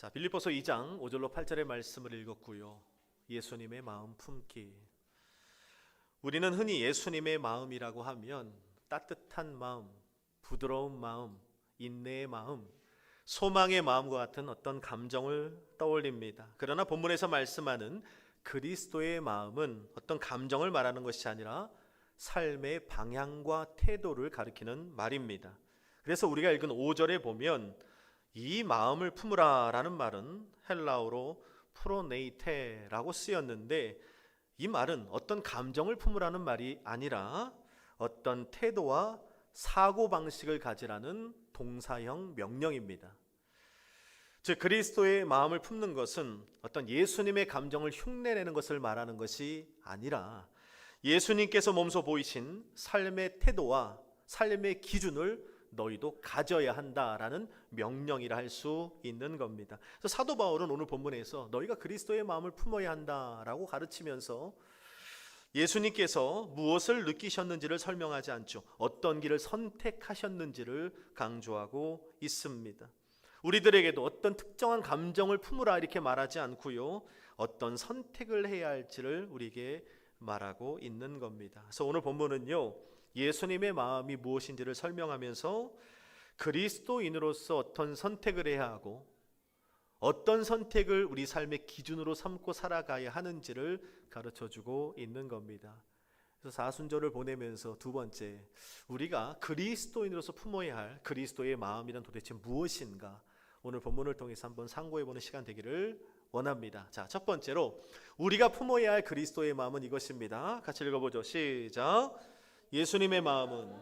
자, 빌립보서 2장 5절로 8절의 말씀을 읽었고요. 예수님의 마음 품기. 우리는 흔히 예수님의 마음이라고 하면 따뜻한 마음, 부드러운 마음, 인내의 마음, 소망의 마음과 같은 어떤 감정을 떠올립니다. 그러나 본문에서 말씀하는 그리스도의 마음은 어떤 감정을 말하는 것이 아니라 삶의 방향과 태도를 가리키는 말입니다. 그래서 우리가 읽은 5절에 보면 이 마음을 품으라 라는 말은 헬라어로 프로네이테라고 쓰였는데, 이 말은 어떤 감정을 품으라는 말이 아니라 어떤 태도와 사고방식을 가지라는 동사형 명령입니다. 즉 그리스도의 마음을 품는 것은 어떤 예수님의 감정을 흉내내는 것을 말하는 것이 아니라 예수님께서 몸소 보이신 삶의 태도와 삶의 기준을 너희도 가져야 한다라는 명령이라 할 수 있는 겁니다. 그래서 사도 바울은 오늘 본문에서 너희가 그리스도의 마음을 품어야 한다라고 가르치면서 예수님께서 무엇을 느끼셨는지를 설명하지 않죠. 어떤 길을 선택하셨는지를 강조하고 있습니다. 우리들에게도 어떤 특정한 감정을 품으라 이렇게 말하지 않고요, 어떤 선택을 해야 할지를 우리에게 말하고 있는 겁니다. 그래서 오늘 본문은요, 예수님의 마음이 무엇인지를 설명하면서 그리스도인으로서 어떤 선택을 해야 하고 어떤 선택을 우리 삶의 기준으로 삼고 살아가야 하는지를 가르쳐주고 있는 겁니다. 그래서 사순절을 보내면서 두 번째, 우리가 그리스도인으로서 품어야 할 그리스도의 마음이란 도대체 무엇인가, 오늘 본문을 통해서 한번 상고해보는 시간 되기를 원합니다. 자, 첫 번째로 우리가 품어야 할 그리스도의 마음은 이것입니다. 같이 읽어보죠. 시작. 예수님의 마음은,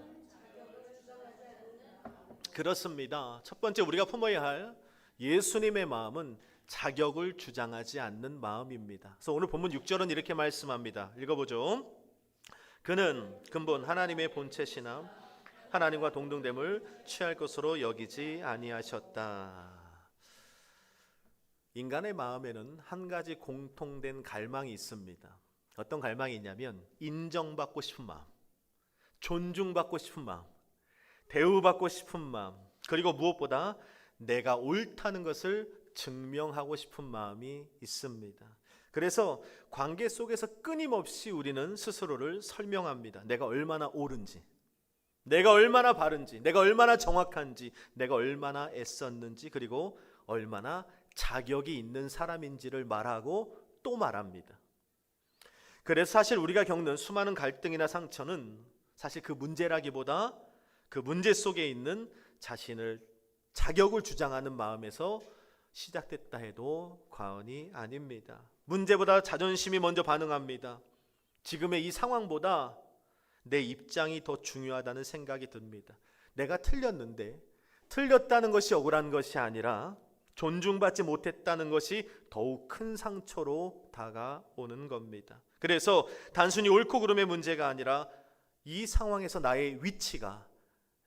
그렇습니다. 첫 번째 우리가 품어야 할 예수님의 마음은 자격을 주장하지 않는 마음입니다. 그래서 오늘 본문 6절은 이렇게 말씀합니다. 읽어보죠. 그는 근본 하나님의 본체시나 하나님과 동등됨을 취할 것으로 여기지 아니하셨다. 인간의 마음에는 한 가지 공통된 갈망이 있습니다. 어떤 갈망이 있냐면 인정받고 싶은 마음, 존중받고 싶은 마음, 대우받고 싶은 마음, 그리고 무엇보다 내가 옳다는 것을 증명하고 싶은 마음이 있습니다. 그래서 관계 속에서 끊임없이 우리는 스스로를 설명합니다. 내가 얼마나 옳은지, 내가 얼마나 바른지, 내가 얼마나 정확한지, 내가 얼마나 애썼는지, 그리고 얼마나 자격이 있는 사람인지를 말하고 또 말합니다. 그래서 사실 우리가 겪는 수많은 갈등이나 상처는 사실 그 문제라기보다 그 문제 속에 있는 자신을 자격을 주장하는 마음에서 시작됐다 해도 과언이 아닙니다. 문제보다 자존심이 먼저 반응합니다. 지금의 이 상황보다 내 입장이 더 중요하다는 생각이 듭니다. 내가 틀렸는데 틀렸다는 것이 억울한 것이 아니라 존중받지 못했다는 것이 더욱 큰 상처로 다가오는 겁니다. 그래서 단순히 옳고 그름의 문제가 아니라 이 상황에서 나의 위치가,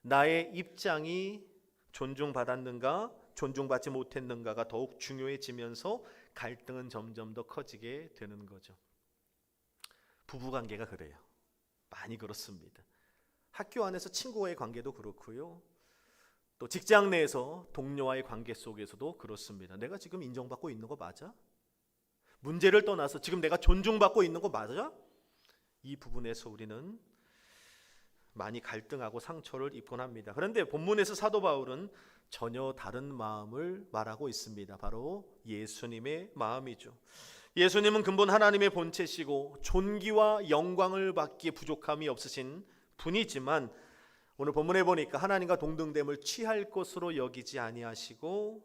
나의 입장이 존중받았는가 존중받지 못했는가가 더욱 중요해지면서 갈등은 점점 더 커지게 되는 거죠. 부부관계가 그래요. 많이 그렇습니다. 학교 안에서 친구와의 관계도 그렇고요, 또 직장 내에서 동료와의 관계 속에서도 그렇습니다. 내가 지금 인정받고 있는 거 맞아? 문제를 떠나서 지금 내가 존중받고 있는 거 맞아? 이 부분에서 우리는 많이 갈등하고 상처를 입곤 합니다. 그런데 본문에서 사도 바울은 전혀 다른 마음을 말하고 있습니다. 바로 예수님의 마음이죠. 예수님은 근본 하나님의 본체시고 존귀와 영광을 받기에 부족함이 없으신 분이지만 오늘 본문에 보니까 하나님과 동등됨을 취할 것으로 여기지 아니하시고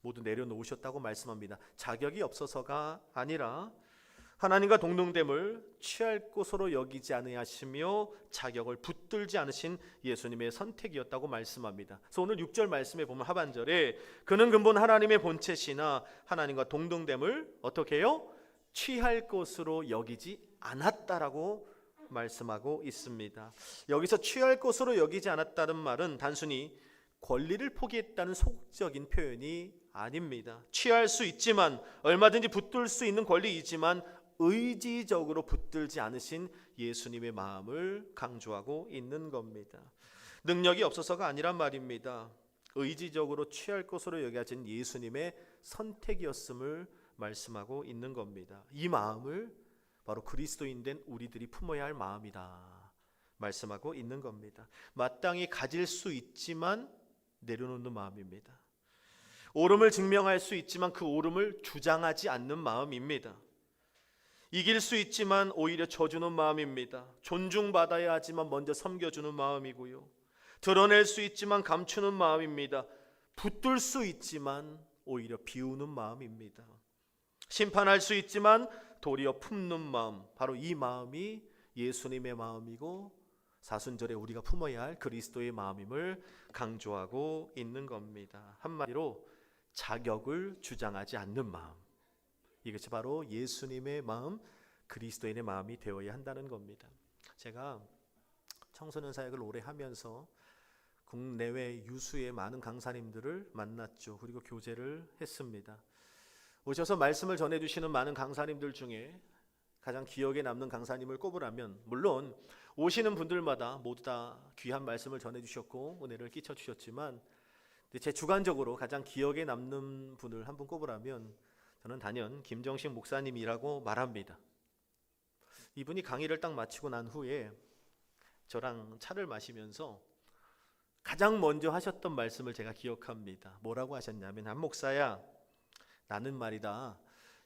모두 내려놓으셨다고 말씀합니다. 자격이 없어서가 아니라 하나님과 동등됨을 취할 것으로 여기지 아니하시며 자격을 붙들지 않으신 예수님의 선택이었다고 말씀합니다. 그래서 오늘 6절 말씀에 보면 하반절에 그는 근본 하나님의 본체시나 하나님과 동등됨을 어떻게 해요? 취할 것으로 여기지 않았다라고 말씀하고 있습니다. 여기서 취할 것으로 여기지 않았다는 말은 단순히 권리를 포기했다는 소극적인 표현이 아닙니다. 취할 수 있지만, 얼마든지 붙들 수 있는 권리이지만 의지적으로 붙들지 않으신 예수님의 마음을 강조하고 있는 겁니다. 능력이 없어서가 아니란 말입니다. 의지적으로 취할 것으로 여겨진 예수님의 선택이었음을 말씀하고 있는 겁니다. 이 마음을 바로 그리스도인 된 우리들이 품어야 할 마음이다 말씀하고 있는 겁니다. 마땅히 가질 수 있지만 내려놓는 마음입니다. 옳음을 증명할 수 있지만 그 옳음을 주장하지 않는 마음입니다. 이길 수 있지만 오히려 져주는 마음입니다. 존중받아야 하지만 먼저 섬겨주는 마음이고요. 드러낼 수 있지만 감추는 마음입니다. 붙들 수 있지만 오히려 비우는 마음입니다. 심판할 수 있지만 도리어 품는 마음, 바로 이 마음이 예수님의 마음이고 사순절에 우리가 품어야 할 그리스도의 마음임을 강조하고 있는 겁니다. 한마디로 자격을 주장하지 않는 마음, 이것이 바로 예수님의 마음, 그리스도인의 마음이 되어야 한다는 겁니다. 제가 청소년 사역을 오래 하면서 국내외 유수의 많은 강사님들을 만났죠. 그리고 교제를 했습니다. 오셔서 말씀을 전해주시는 많은 강사님들 중에 가장 기억에 남는 강사님을 꼽으라면, 물론 오시는 분들마다 모두 다 귀한 말씀을 전해주셨고 은혜를 끼쳐주셨지만 제 주관적으로 가장 기억에 남는 분을 한 분 꼽으라면 저는 단연 김정식 목사님이라고 말합니다. 이분이 강의를 딱 마치고 난 후에 저랑 차를 마시면서 가장 먼저 하셨던 말씀을 제가 기억합니다. 뭐라고 하셨냐면, 한 목사야, 나는 말이다,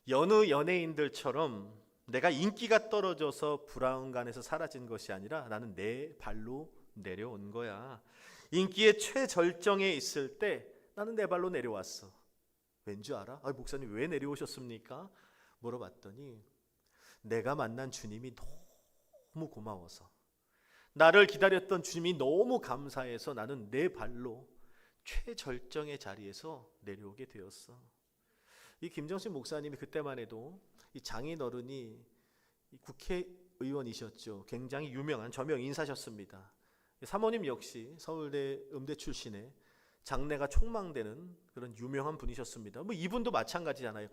여느 연예인들처럼 내가 인기가 떨어져서 브라운관에서 사라진 것이 아니라 나는 내 발로 내려온 거야. 인기의 최절정에 있을 때 나는 내 발로 내려왔어. 왠지 알아? 목사님 왜 내려오셨습니까? 물어봤더니 내가 만난 주님이 너무 고마워서, 나를 기다렸던 주님이 너무 감사해서 나는 내 발로 최절정의 자리에서 내려오게 되었어. 이 김정식 목사님이 그때만 해도 이 장인어른이 국회의원이셨죠. 굉장히 유명한 저명 인사셨습니다. 사모님 역시 서울대 음대 출신의 장래가 촉망되는 그런 유명한 분이셨습니다. 이분도 마찬가지잖아요.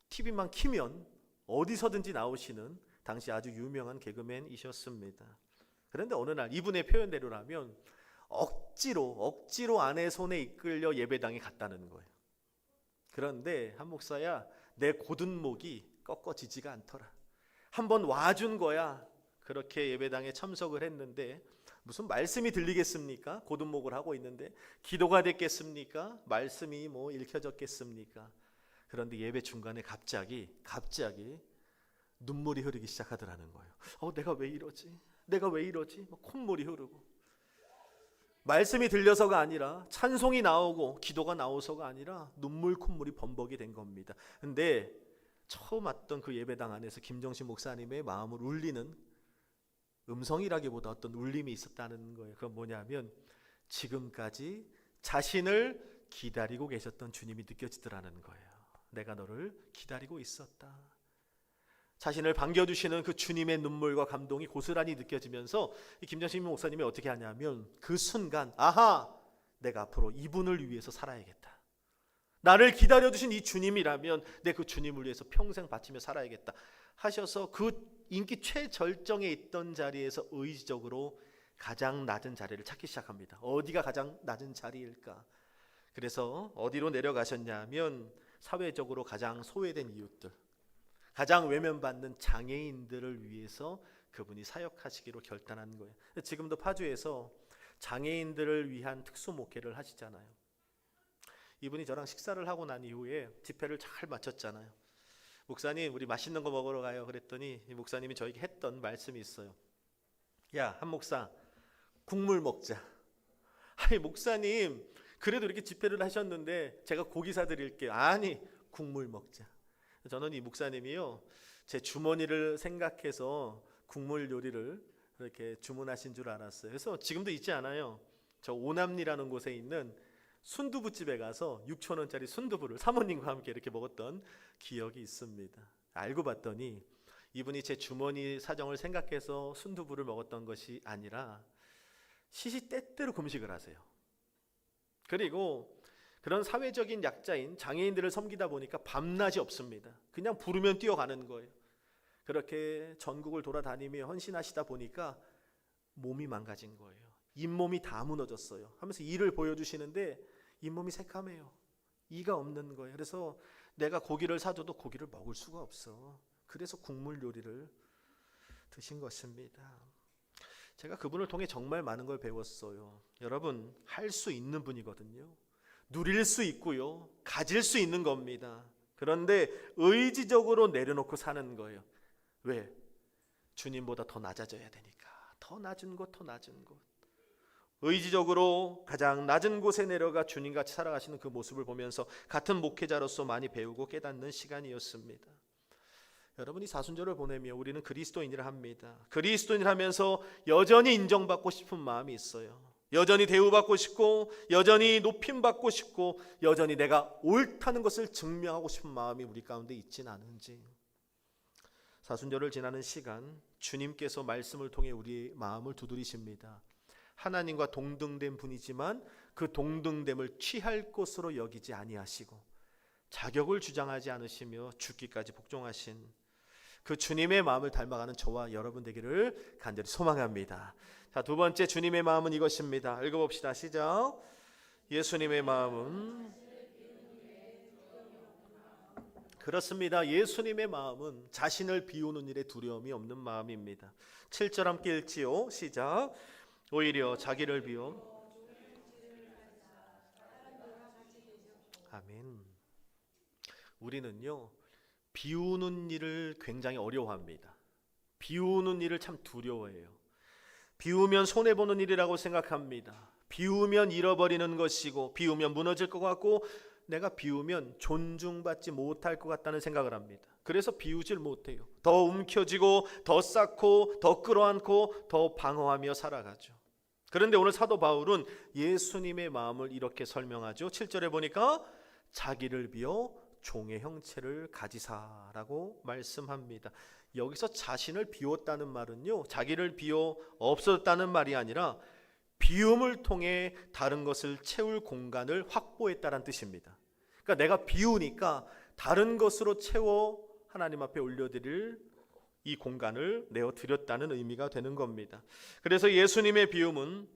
TV만 키면 어디서든지 나오시는 당시 아주 유명한 개그맨이셨습니다. 그런데 어느 날 이분의 표현대로라면 억지로 아내 손에 이끌려 예배당에 갔다는 거예요. 그런데 한 목사야, 내 곧은 목이 꺾어지지가 않더라. 한번 와준 거야. 그렇게 예배당에 참석을 했는데 무슨 말씀이 들리겠습니까? 곧은 목을 하고 있는데 기도가 됐겠습니까? 말씀이 읽혀졌겠습니까? 그런데 예배 중간에 갑자기 눈물이 흐르기 시작하더라는 거예요. 내가 왜 이러지? 콧물이 흐르고, 말씀이 들려서가 아니라, 찬송이 나오고 기도가 나오서가 아니라 콧물이 범벅이 된 겁니다. 근데 처음 왔던 그 예배당 안에서 김정식 목사님의 마음을 울리는 음성이라기보다 어떤 울림이 있었다는 거예요. 그건 뭐냐면 지금까지 자신을 기다리고 계셨던 주님이 느껴지더라는 거예요. 내가 너를 기다리고 있었다. 자신을 반겨주시는 그 주님의 눈물과 감동이 고스란히 느껴지면서 김정식 목사님이 어떻게 하냐면 그 순간, 아하, 내가 앞으로 이분을 위해서 살아야겠다. 나를 기다려주신 이 주님이라면 내 그 주님을 위해서 평생 바치며 살아야겠다 하셔서 그 인기 최절정에 있던 자리에서 의지적으로 가장 낮은 자리를 찾기 시작합니다. 어디가 가장 낮은 자리일까? 그래서 어디로 내려가셨냐면 사회적으로 가장 소외된 이웃들, 가장 외면받는 장애인들을 위해서 그분이 사역하시기로 결단한 거예요. 지금도 파주에서 장애인들을 위한 특수 목회를 하시잖아요. 이분이 저랑 식사를 하고 난 이후에 집회를 잘 마쳤잖아요. 목사님, 우리 맛있는 거 먹으러 가요. 그랬더니 이 목사님이 저에게 했던 말씀이 있어요. 야, 한 목사, 국물 먹자. 아니 목사님, 그래도 이렇게 집회를 하셨는데 제가 고기 사드릴게요. 아니, 국물 먹자. 저는 이 목사님이요, 제 주머니를 생각해서 국물 요리를 이렇게 주문하신 줄 알았어요. 그래서 지금도 있지 않아요. 저 오남리라는 곳에 있는 순두부집에 가서 6,000원짜리 순두부를 사모님과 함께 이렇게 먹었던 기억이 있습니다. 알고 봤더니 이분이 제 주머니 사정을 생각해서 순두부를 먹었던 것이 아니라 시시때때로 금식을 하세요. 그리고 그런 사회적인 약자인 장애인들을 섬기다 보니까 밤낮이 없습니다. 그냥 부르면 뛰어가는 거예요. 그렇게 전국을 돌아다니며 헌신하시다 보니까 몸이 망가진 거예요. 잇몸이 다 무너졌어요. 하면서 일을 보여주시는데 잇몸이 새카매요. 이가 없는 거예요. 그래서 내가 고기를 사줘도 고기를 먹을 수가 없어. 그래서 국물 요리를 드신 것입니다. 제가 그분을 통해 정말 많은 걸 배웠어요. 여러분, 할 수 있는 분이거든요. 누릴 수 있고요, 가질 수 있는 겁니다. 그런데 의지적으로 내려놓고 사는 거예요. 왜? 주님보다 더 낮아져야 되니까. 더 낮은 곳, 더 낮은 곳. 의지적으로 가장 낮은 곳에 내려가 주님같이 살아가시는 그 모습을 보면서 같은 목회자로서 많이 배우고 깨닫는 시간이었습니다. 여러분이 사순절을 보내며 우리는 그리스도인이라 합니다. 그리스도인을 하면서 여전히 인정받고 싶은 마음이 있어요. 여전히 대우받고 싶고, 여전히 높임받고 싶고, 여전히 내가 옳다는 것을 증명하고 싶은 마음이 우리 가운데 있진 않은지. 사순절을 지나는 시간, 주님께서 말씀을 통해 우리 마음을 두드리십니다. 하나님과 동등된 분이지만 그 동등됨을 취할 것으로 여기지 아니하시고 자격을 주장하지 않으시며 죽기까지 복종하신 그 주님의 마음을 닮아가는 저와 여러분 되기를 간절히 소망합니다. 자, 두 번째 주님의 마음은 이것입니다. 읽어봅시다. 시작. 예수님의 마음은, 그렇습니다. 예수님의 마음은 자신을 비우는 일에 두려움이 없는 마음입니다. 7절 함께 읽지요. 시작. 오히려 자기를 비워. 아멘. 우리는요, 비우는 일을 굉장히 어려워합니다. 비우는 일을 참 두려워해요. 비우면 손해보는 일이라고 생각합니다. 비우면 잃어버리는 것이고, 비우면 무너질 것 같고, 내가 비우면 존중받지 못할 것 같다는 생각을 합니다. 그래서 비우질 못해요. 더 움켜쥐고, 더 쌓고, 더 끌어안고, 더 방어하며 살아가죠. 그런데 오늘 사도 바울은 예수님의 마음을 이렇게 설명하죠. 7절에 보니까 자기를 비워 종의 형체를 가지사라고 말씀합니다. 여기서 자신을 비웠다는 말은요, 자기를 비워 없었다는 말이 아니라 비움을 통해 다른 것을 채울 공간을 확보했다는 뜻입니다. 그러니까 내가 비우니까 다른 것으로 채워 하나님 앞에 올려드릴 이 공간을 내어드렸다는 의미가 되는 겁니다. 그래서 예수님의 비움은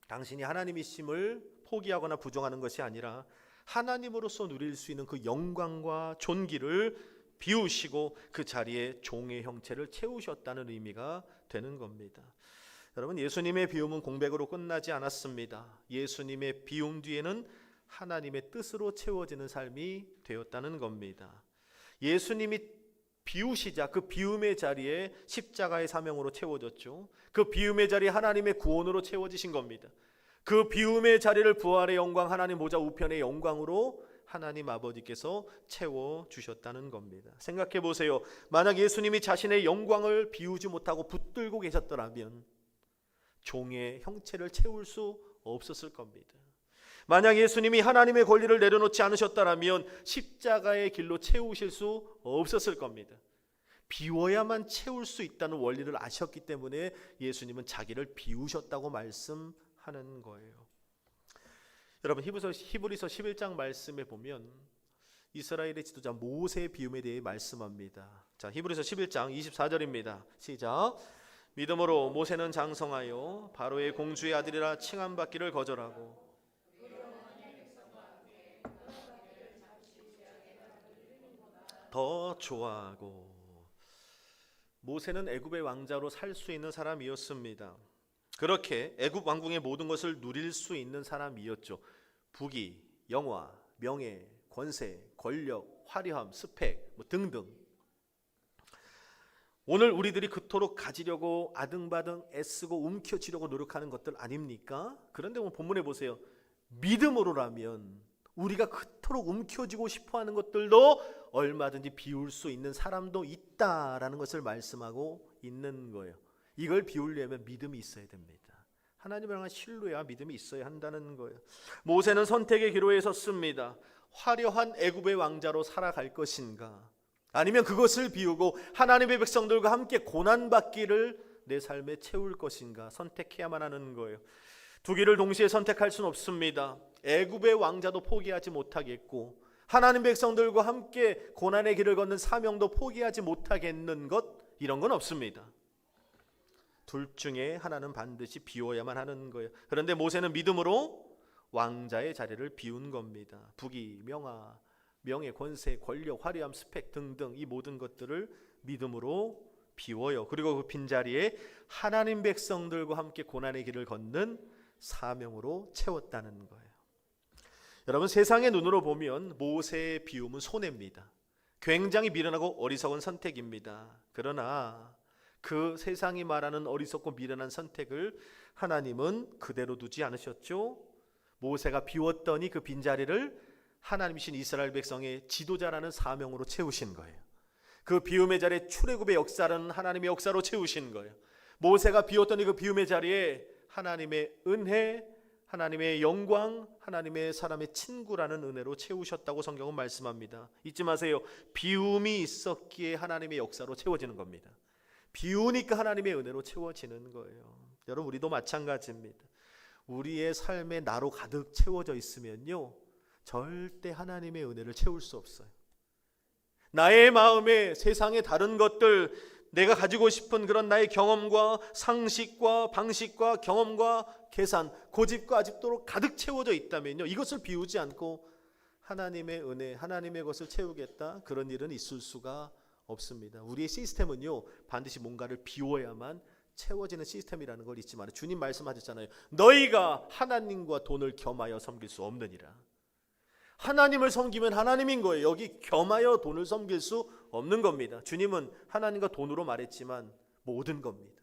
당신이 하나님이심을 포기하거나 부정하는 것이 아니라 하나님으로서 누릴 수 있는 그 영광과 존귀를 비우시고 그 자리에 종의 형체를 채우셨다는 의미가 되는 겁니다. 여러분, 예수님의 비움은 공백으로 끝나지 않았습니다. 예수님의 비움 뒤에는 하나님의 뜻으로 채워지는 삶이 되었다는 겁니다. 예수님이 비우시자 그 비움의 자리에 십자가의 사명으로 채워졌죠. 그 비움의 자리에 하나님의 구원으로 채워지신 겁니다. 그 비움의 자리를 부활의 영광, 하나님 보좌 우편의 영광으로 하나님 아버지께서 채워주셨다는 겁니다. 생각해 보세요. 만약 예수님이 자신의 영광을 비우지 못하고 붙들고 계셨더라면 종의 형체를 채울 수 없었을 겁니다. 만약 예수님이 하나님의 권리를 내려놓지 않으셨다면 십자가의 길로 채우실 수 없었을 겁니다. 비워야만 채울 수 있다는 원리를 아셨기 때문에 예수님은 자기를 비우셨다고 말씀하는 거예요. 여러분, 히브리서 11장 말씀에 보면 이스라엘의 지도자 모세의 비움에 대해 말씀합니다. 자, 히브리서 11장 24절입니다. 시작. 믿음으로 모세는 장성하여 바로의 공주의 아들이라 칭함받기를 거절하고 더 좋아하고. 모세는 애굽의 왕자로 살 수 있는 사람이었습니다. 그렇게 애굽 왕궁의 모든 것을 누릴 수 있는 사람이었죠. 부귀, 영화, 명예, 권세, 권력, 화려함, 스펙 등등. 오늘 우리들이 그토록 가지려고 아등바등 애쓰고 움켜쥐려고 노력하는 것들 아닙니까? 그런데 오늘 본문에 보세요. 믿음으로라면 우리가 그토록 움켜쥐고 싶어하는 것들도 얼마든지 비울 수 있는 사람도 있다라는 것을 말씀하고 있는 거예요. 이걸 비우려면 믿음이 있어야 됩니다. 하나님을 향한 신뢰와 믿음이 있어야 한다는 거예요. 모세는 선택의 기로에 섰습니다. 화려한 애굽의 왕자로 살아갈 것인가, 아니면 그것을 비우고 하나님의 백성들과 함께 고난받기를 내 삶에 채울 것인가 선택해야만 하는 거예요. 두 길을 동시에 선택할 수는 없습니다. 애굽의 왕자도 포기하지 못하겠고 하나님 백성들과 함께 고난의 길을 걷는 사명도 포기하지 못하겠는 것, 이런 건 없습니다. 둘 중에 하나는 반드시 비워야만 하는 거예요. 그런데 모세는 믿음으로 왕자의 자리를 비운 겁니다. 부귀, 명화, 명예, 권세, 권력, 화려함, 스펙 등등 이 모든 것들을 믿음으로 비워요. 그리고 그 빈자리에 하나님 백성들과 함께 고난의 길을 걷는 사명으로 채웠다는 거예요. 여러분, 세상의 눈으로 보면 모세의 비움은 손해입니다. 굉장히 미련하고 어리석은 선택입니다. 그러나 그 세상이 말하는 어리석고 미련한 선택을 하나님은 그대로 두지 않으셨죠. 모세가 비웠더니 그 빈자리를 하나님이신 이스라엘 백성의 지도자라는 사명으로 채우신 거예요. 그 비움의 자리에 출애굽의 역사라는 하나님의 역사로 채우신 거예요. 모세가 비웠더니 그 비움의 자리에 하나님의 은혜, 하나님의 영광, 하나님의 사람의 친구라는 은혜로 채우셨다고 성경은 말씀합니다. 잊지 마세요. 비움이 있었기에 하나님의 역사로 채워지는 겁니다. 비우니까 하나님의 은혜로 채워지는 거예요. 여러분, 우리도 마찬가지입니다. 우리의 삶에 나로 가득 채워져 있으면요, 절대 하나님의 은혜를 채울 수 없어요. 나의 마음에 세상의 다른 것들, 내가 가지고 싶은 그런 나의 경험과 상식과 방식과 경험과 계산, 고집과 아집도로 가득 채워져 있다면요, 이것을 비우지 않고 하나님의 은혜, 하나님의 것을 채우겠다, 그런 일은 있을 수가 없습니다. 우리의 시스템은요, 반드시 뭔가를 비워야만 채워지는 시스템이라는 걸 잊지 말아요. 주님 말씀하셨잖아요. 너희가 하나님과 돈을 겸하여 섬길 수 없느니라. 하나님을 섬기면 하나님인 거예요. 여기 겸하여 돈을 섬길 수 없는 겁니다. 주님은 하나님과 돈으로 말했지만 모든 겁니다.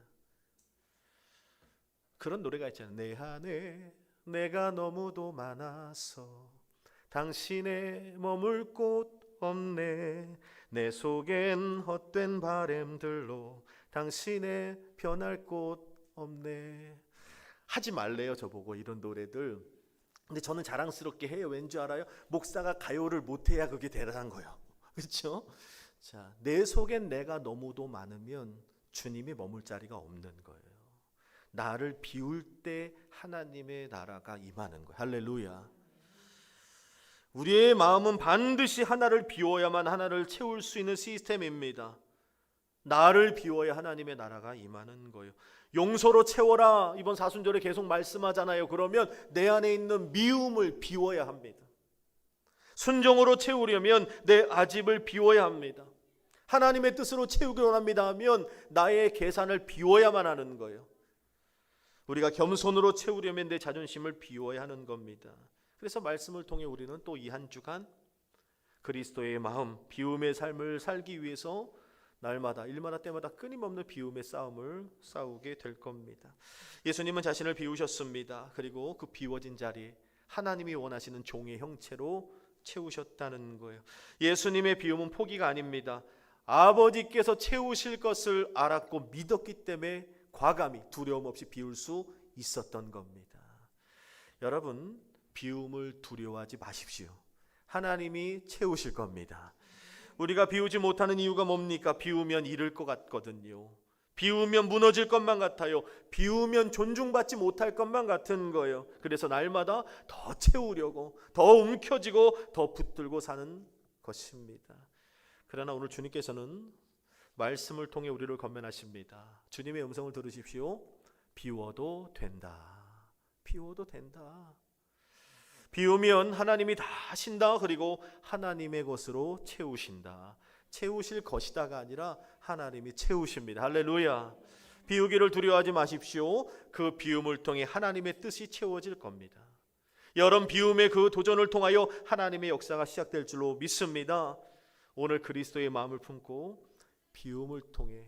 그런 노래가 있잖아요. 내 안에 내가 너무도 많아서 당신의 머물 곳 없네. 내 속엔 헛된 바램들로 당신의 변할 곳 없네. 하지 말래요, 저보고 이런 노래들. 근데 저는 자랑스럽게 해요. 왠지 알아요? 목사가 가요를 못해야 그게 대단한 거예요. 그렇죠? 자, 내 속엔 내가 너무도 많으면 주님이 머물 자리가 없는 거예요. 나를 비울 때 하나님의 나라가 임하는 거예요. 할렐루야. 우리의 마음은 반드시 하나를 비워야만 하나를 채울 수 있는 시스템입니다. 나를 비워야 하나님의 나라가 임하는 거예요. 용서로 채워라, 이번 사순절에 계속 말씀하잖아요. 그러면 내 안에 있는 미움을 비워야 합니다. 순종으로 채우려면 내 아집을 비워야 합니다. 하나님의 뜻으로 채우기 원합니다 하면 나의 계산을 비워야만 하는 거예요. 우리가 겸손으로 채우려면 내 자존심을 비워야 하는 겁니다. 그래서 말씀을 통해 우리는 또 이 한 주간 그리스도의 마음, 비움의 삶을 살기 위해서 날마다 일마다 때마다 끊임없는 비움의 싸움을 싸우게 될 겁니다. 예수님은 자신을 비우셨습니다. 그리고 그 비워진 자리에 하나님이 원하시는 종의 형체로 채우셨다는 거예요. 예수님의 비움은 포기가 아닙니다. 아버지께서 채우실 것을 알았고 믿었기 때문에 과감히 두려움 없이 비울 수 있었던 겁니다. 여러분, 비움을 두려워하지 마십시오. 하나님이 채우실 겁니다. 우리가 비우지 못하는 이유가 뭡니까? 비우면 잃을 것 같거든요. 비우면 무너질 것만 같아요. 비우면 존중받지 못할 것만 같은 거예요. 그래서 날마다 더 채우려고, 더 움켜쥐고, 더 붙들고 사는 것입니다. 그러나 오늘 주님께서는 말씀을 통해 우리를 권면하십니다. 주님의 음성을 들으십시오. 비워도 된다. 비워도 된다. 비우면 하나님이 다 하신다. 그리고 하나님의 것으로 채우신다. 채우실 것이다가 아니라 하나님이 채우십니다. 할렐루야. 비우기를 두려워하지 마십시오. 그 비움을 통해 하나님의 뜻이 채워질 겁니다. 여름 비움의 그 도전을 통하여 하나님의 역사가 시작될 줄로 믿습니다. 오늘 그리스도의 마음을 품고 비움을 통해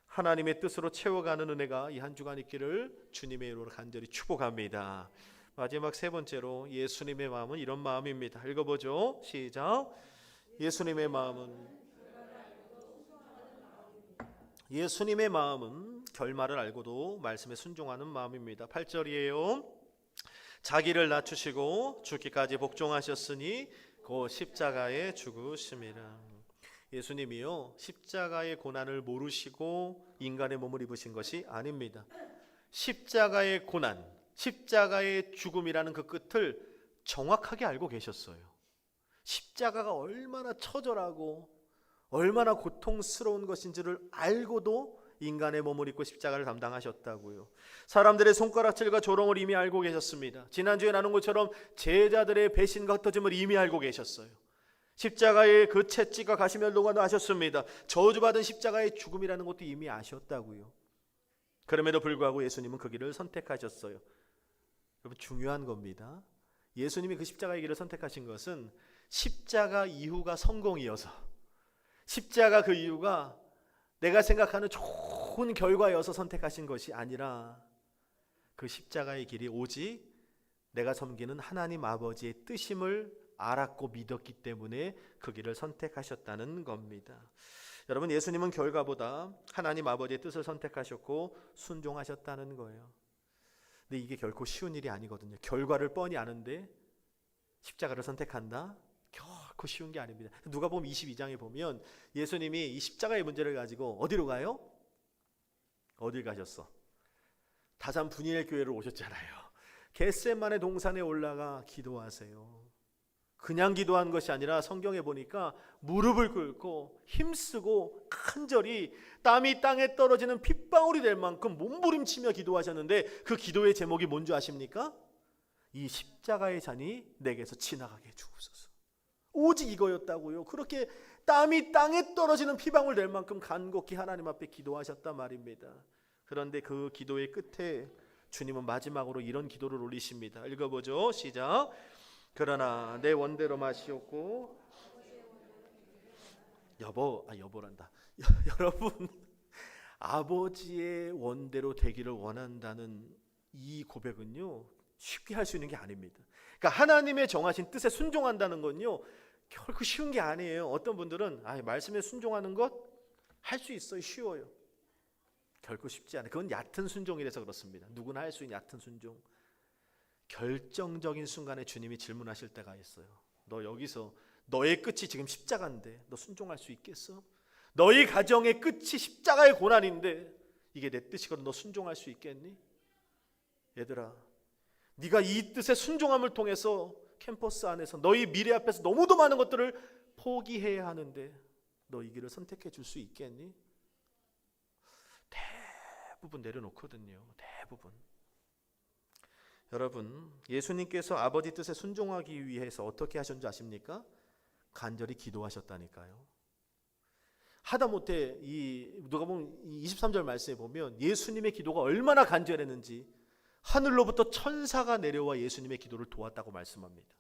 하나님의 뜻으로 채워가는 은혜가 이 한 주간 있기를 주님의 이름으로 간절히 축복합니다. 마지막 세 번째로 예수님의 마음은 이런 마음입니다. 읽어보죠. 시작. 예수님의 마음은 결말을 알고도 말씀에 순종하는 마음입니다. 8절이에요. 자기를 낮추시고 죽기까지 복종하셨으니 곧 십자가에 죽으심이라. 예수님이요, 십자가의 고난을 모르시고 인간의 몸을 입으신 것이 아닙니다. 십자가의 고난, 십자가의 죽음이라는 그 끝을 정확하게 알고 계셨어요. 십자가가 얼마나 처절하고 얼마나 고통스러운 것인지를 알고도 인간의 몸을 입고 십자가를 담당하셨다고요. 사람들의 손가락질과 조롱을 이미 알고 계셨습니다. 지난주에 나눈 것처럼 제자들의 배신과 흩어짐을 이미 알고 계셨어요. 십자가의 그 채찍과 가시면도가도 아셨습니다. 저주받은 십자가의 죽음이라는 것도 이미 아셨다고요. 그럼에도 불구하고 예수님은 그 길을 선택하셨어요. 여러분, 중요한 겁니다. 예수님이 그 십자가의 길을 선택하신 것은 십자가 이후가 성공이어서, 십자가 그 이유가 내가 생각하는 좋은 결과여서 선택하신 것이 아니라, 그 십자가의 길이 오직 내가 섬기는 하나님 아버지의 뜻임을 알았고 믿었기 때문에 그 길을 선택하셨다는 겁니다. 여러분, 예수님은 결과보다 하나님 아버지의 뜻을 선택하셨고 순종하셨다는 거예요. 근데 이게 결코 쉬운 일이 아니거든요. 결과를 뻔히 아는데 십자가를 선택한다? 결코 쉬운 게 아닙니다. 누가복음 22장에 보면 예수님이 이 십자가의 문제를 가지고 어디로 가요? 어딜 가셨어? 다산 분이엘 교회를 오셨잖아요. 겟세마네 동산에 올라가 기도하세요. 그냥 기도한 것이 아니라 성경에 보니까 무릎을 꿇고 힘쓰고 간절히 땀이 땅에 떨어지는 핏방울이 될 만큼 몸부림치며 기도하셨는데, 그 기도의 제목이 뭔지 아십니까? 이 십자가의 잔이 내게서 지나가게 해주옵소서. 오직 이거였다고요. 그렇게 땀이 땅에 떨어지는 피방울 될 만큼 간곡히 하나님 앞에 기도하셨단 말입니다. 그런데 그 기도의 끝에 주님은 마지막으로 이런 기도를 올리십니다. 읽어보죠. 시작. 그러나 내 원대로 마시옵고 여보란다. 여러분, 아버지의 원대로 되기를 원한다는 이 고백은요, 쉽게 할 수 있는 게 아닙니다. 그러니까 하나님의 정하신 뜻에 순종한다는 건요, 결코 쉬운 게 아니에요. 어떤 분들은 말씀에 순종하는 것 할 수 있어요. 쉬워요. 결코 쉽지 않아요. 그건 얕은 순종이라서 그렇습니다. 누구나 할 수 있는 얕은 순종. 결정적인 순간에 주님이 질문하실 때가 있어요. 너 여기서 너의 끝이 지금 십자가인데 너 순종할 수 있겠어? 너희 가정의 끝이 십자가의 고난인데 이게 내 뜻이거든. 너 순종할 수 있겠니? 얘들아, 네가 이 뜻에 순종함을 통해서 캠퍼스 안에서 너희 미래 앞에서 너무도 많은 것들을 포기해야 하는데 너 이 길을 선택해 줄 수 있겠니? 대부분 내려놓거든요. 대부분. 여러분, 예수님께서 아버지 뜻에 순종하기 위해서 어떻게 하셨는지 아십니까? 간절히 기도하셨다니까요. 하다못해 이 누가복음 23절 말씀에 보면 예수님의 기도가 얼마나 간절했는지 하늘로부터 천사가 내려와 예수님의 기도를 도왔다고 말씀합니다.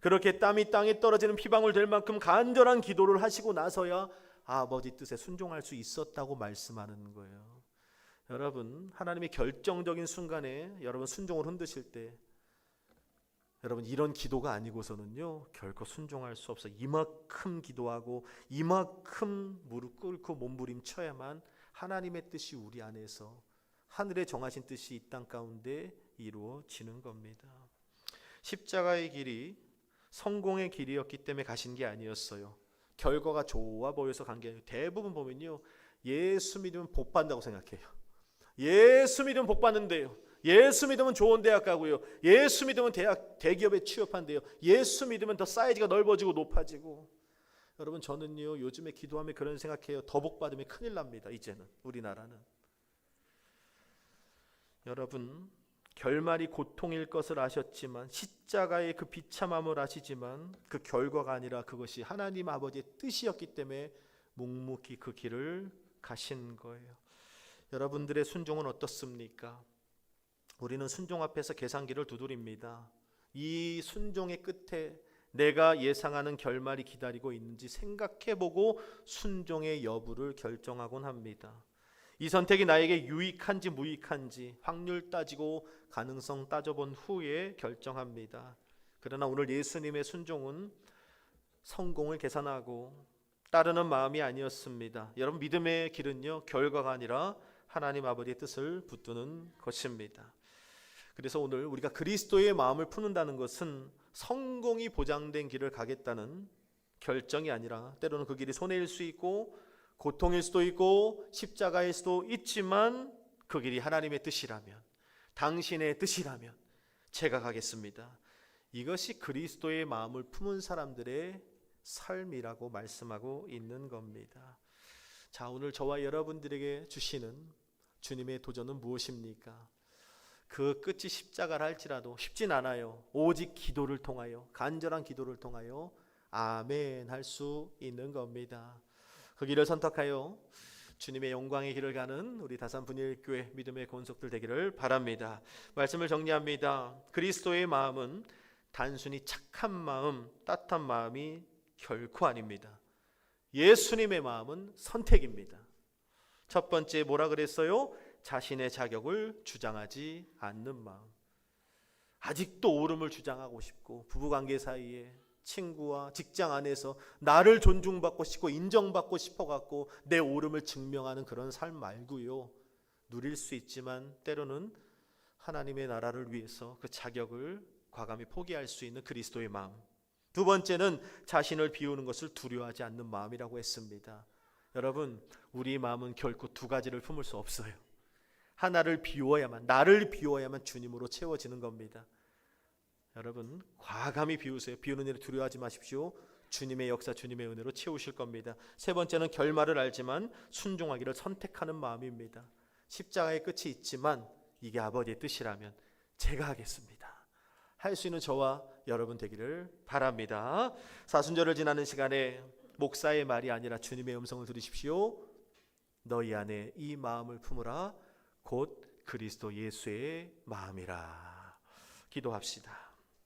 그렇게 땀이 땅에 떨어지는 피방울 될 만큼 간절한 기도를 하시고 나서야 아버지 뜻에 순종할 수 있었다고 말씀하는 거예요. 여러분, 하나님의 결정적인 순간에 여러분 순종을 흔드실 때, 여러분 이런 기도가 아니고서는요 결코 순종할 수 없어요. 이만큼 기도하고 이만큼 무릎 꿇고 몸부림쳐야만 하나님의 뜻이 우리 안에서, 하늘에 정하신 뜻이 이 땅 가운데 이루어지는 겁니다. 십자가의 길이 성공의 길이었기 때문에 가신 게 아니었어요. 결과가 좋아 보여서 간 게 아니에요. 대부분 보면요, 예수 믿으면 복 받는다고 생각해요. 예수 믿으면 복 받는데요. 예수 믿으면 좋은 대학 가고요. 예수 믿으면 대기업에 취업한대요. 예수 믿으면 더 사이즈가 넓어지고 높아지고. 여러분, 저는요 요즘에 기도하면 그런 생각해요. 더 복 받으면 큰일 납니다. 이제는 우리나라는. 여러분, 결말이 고통일 것을 아셨지만, 십자가의 그 비참함을 아시지만 그 결과가 아니라 그것이 하나님 아버지의 뜻이었기 때문에 묵묵히 그 길을 가신 거예요. 여러분들의 순종은 어떻습니까? 우리는 순종 앞에서 계산기를 두드립니다. 이 순종의 끝에 내가 예상하는 결말이 기다리고 있는지 생각해보고 순종의 여부를 결정하곤 합니다. 이 선택이 나에게 유익한지 무익한지 확률 따지고 가능성 따져본 후에 결정합니다. 그러나 오늘 예수님의 순종은 성공을 계산하고 따르는 마음이 아니었습니다. 여러분, 믿음의 길은요 결과가 아니라 하나님 아버지의 뜻을 붙드는 것입니다. 그래서 오늘 우리가 그리스도의 마음을 품는다는 것은 성공이 보장된 길을 가겠다는 결정이 아니라, 때로는 그 길이 손해일 수 있고 고통일 수도 있고 십자가일 수도 있지만 그 길이 하나님의 뜻이라면, 당신의 뜻이라면 제가 가겠습니다. 이것이 그리스도의 마음을 품은 사람들의 삶이라고 말씀하고 있는 겁니다. 자, 오늘 저와 여러분들에게 주시는 주님의 도전은 무엇입니까? 그 끝이 십자가라 할지라도 쉽진 않아요. 오직 기도를 통하여, 간절한 기도를 통하여 아멘 할 수 있는 겁니다. 그 길을 선택하여 주님의 영광의 길을 가는 우리 다산분일교회 믿음의 권속들 되기를 바랍니다. 말씀을 정리합니다. 그리스도의 마음은 단순히 착한 마음, 따뜻한 마음이 결코 아닙니다. 예수님의 마음은 선택입니다. 첫 번째 뭐라 그랬어요? 자신의 자격을 주장하지 않는 마음. 아직도 옳음을 주장하고 싶고, 부부관계 사이에 친구와 직장 안에서 나를 존중받고 싶고 인정받고 싶어갖고 내 옳음을 증명하는 그런 삶 말고요, 누릴 수 있지만 때로는 하나님의 나라를 위해서 그 자격을 과감히 포기할 수 있는 그리스도의 마음. 두 번째는 자신을 비우는 것을 두려워하지 않는 마음이라고 했습니다. 여러분, 우리 마음은 결코 두 가지를 품을 수 없어요. 하나를 비워야만, 나를 비워야만 주님으로 채워지는 겁니다. 여러분, 과감히 비우세요. 비우는 일을 두려워하지 마십시오. 주님의 역사, 주님의 은혜로 채우실 겁니다. 세 번째는 결말을 알지만 순종하기를 선택하는 마음입니다. 십자가의 끝이 있지만 이게 아버지의 뜻이라면 제가 하겠습니다. 할 수 있는 저와 여러분 되기를 바랍니다. 사순절을 지나는 시간에 목사의 말이 아니라 주님의 음성을 들으십시오. 너희 안에 이 마음을 품으라. 곧 그리스도 예수의 마음이라. 기도합시다.